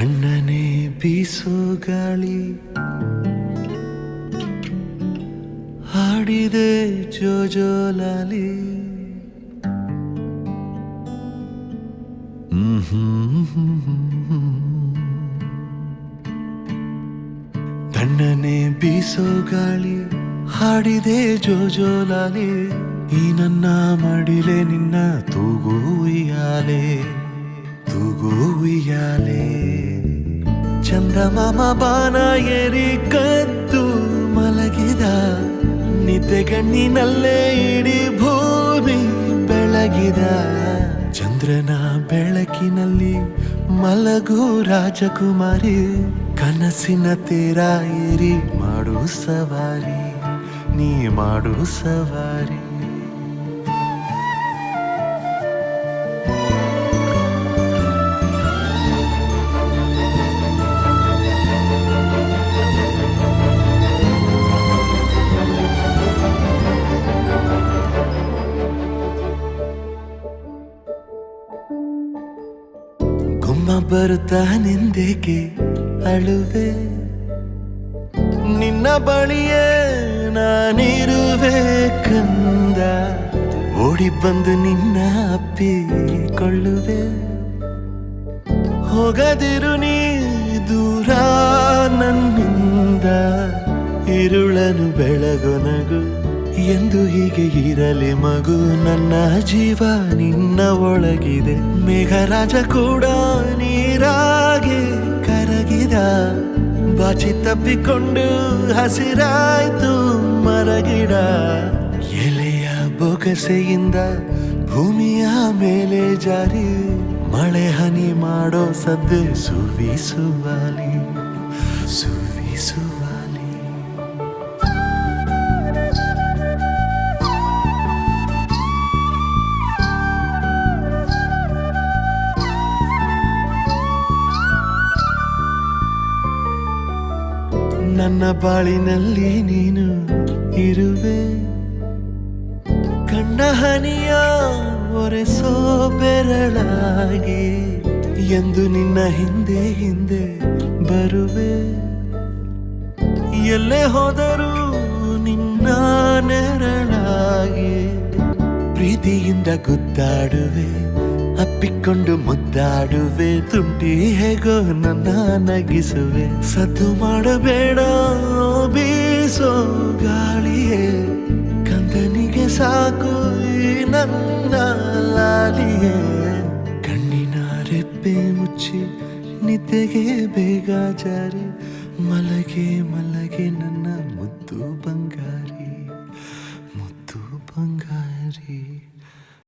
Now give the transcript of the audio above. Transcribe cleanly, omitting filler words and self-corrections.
ತಣ್ಣನೆ ಬೀಸೋ ಗಾಳಿ ಹಾಡಿದೆ ಜೋಜೋಲಾಲಿ. ತಣ್ಣನೆ ಬೀಸೋ ಗಾಳಿ ಹಾಡಿದೆ ಜೋಜೋಲಾಲಿ. ಈ ನನ್ನ ಮಡಿಲೆ ನಿನ್ನ ತೂಗು ಉಯ್ಯಾಲೆ, ತೂಗು ಉಯ್ಯಾಲೆ. ಚಂದಮಾಮ ಬಾನ ಏರಿ ಕದ್ದು ಮಲಗಿದ, ನಿದ್ದೆಗಣ್ಣಿನಲ್ಲೇ ಇಡೀ ಭೂಮಿ ಬೆಳಗಿದ. ಚಂದ್ರನ ಬೆಳಕಿನಲ್ಲಿ ಮಲಗು ರಾಜಕುಮಾರಿ, ಕನಸಿನ ತೇರ ಏರಿ ಮಾಡು ಸವಾರಿ, ನೀ ಮಾಡು ಸವಾರಿ. ಗುಮ್ಮ ಬರುತ್ತಾ ನಿಂದೇಕೆ ಅಳುವೆ, ನಿನ್ನ ಬಳಿಯೇ ನಾನಿರುವೆ ಕಂದ. ಓಡಿ ಬಂದು ನಿನ್ನ ಅಪ್ಪಿಕೊಳ್ಳುವೆ, ಹೋಗದಿರು ನೀ ದೂರ ನನ್ನಿಂದ. ಇರುಳನು ಬೆಳಗೊನಗು ಎಂದು ಹೀಗೆ ಇರಲಿ ಮಗು. ನನ್ನ ಜೀವ ನಿನ್ನ ಒಳಗಿದೆ, ಮೇಘರಾಜ ಕೂಡ ನೀರಾಗೆ ಕರಗಿದ. ಬಾಚಿ ತಪ್ಪಿಕೊಂಡು ಹಸಿರಾಯ್ತು ಮರಗಿಡ. ಎಲೆಯ ಬೊಗಸೆಯಿಂದ ಭೂಮಿಯ ಮೇಲೆ ಜಾರಿ, ಮಳೆ ಹನಿ ಮಾಡೋ ಸದ್ದೆ ಸುವಿಸುವಾಲಿ, ಸುವಿಸುವಾಲಿ. ನನ್ನ ಬಾಳಿನಲ್ಲಿ ನೀನು ಇರುವೆ, ಕಣ್ಣ ಹನಿಯ ಒರೆಸೋ ಬೆರಳಾಗಿ. ಎಂದು ನಿನ್ನ ಹಿಂದೆ ಹಿಂದೆ ಬರುವೆ, ಎಲ್ಲೇ ಹೋದರೂ ನಿನ್ನ ನೆರಳಾಗಿ. ಪ್ರೀತಿಯಿಂದ ಗುದ್ದಾಡುವೆ, ಅಪ್ಪಿಕೊಂಡು ಮುದ್ದಾಡುವೆ. ತುಂಟಿ ಹೇಗೋ ನನ್ನ ನಗಿಸುವೆ, ಸದ್ದು ಮಾಡಬೇಡ ಬೀಸೋ ಗಾಳಿಯೇ. ಕಂದನಿಗೆ ಸಾಕು ಈ ನನ್ನ ಲಾಲಿಯೇ. ಕಣ್ಣಿನ ರೆಪ್ಪೆ ಮುಚ್ಚಿ ನಿದ್ದೆಗೆ ಬೇಗ ಜಾರಿ, ಮಲಗೆ ಮಲಗೆ ನನ್ನ ಮುದ್ದು ಬಂಗಾರಿ, ಮುದ್ದು ಬಂಗಾರಿ.